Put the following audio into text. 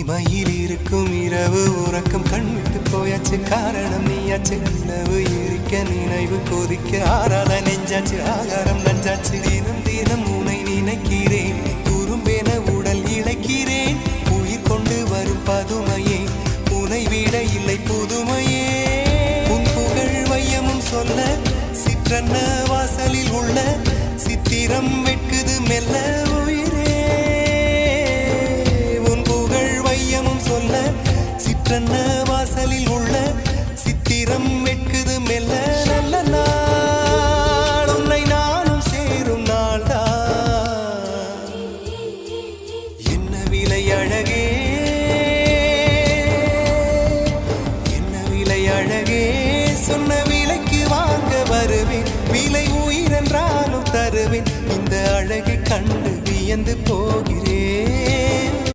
இமையில் இருக்கும் இரவு உறக்கம் கண்விட்டு போயாச்சு காரணம் நீயாச்சு நிலவு எரிக்க நினைவு கொதிக்க ஆறாத நெஞ்சாச்சு ஆகாரம் நஞ்சாச்சு தினம் தினம் உனை நினைக்கிறேன் குறும்பென உடல் இழைக்கிறேன் உயிர் கொண்டு வரும் பதுமையே உனை விட இல்லை புதுமையே உன் புகழ் வையமும் சொல்ல சிற்றன்ன வாசலில் உள்ள சித்திரம் வெட்குது மெல்ல உயிரே உன் புகழ் வையமும் சொல்ல சிற்றன்ன வாசலில் உள்ள சித்திரம் வெட்குது மெல்ல நல்ல நாள் உன்னை நானும் சேரும் நாள்தான் என்ன விலை அழகே என்ன விலை அழகே சொன்ன விலைக்கு வாங்க வருவேன் விலை உயிரென்றாலும் தருவேன் இந்த அழகை கண்டு வியந்து போகிறேன்.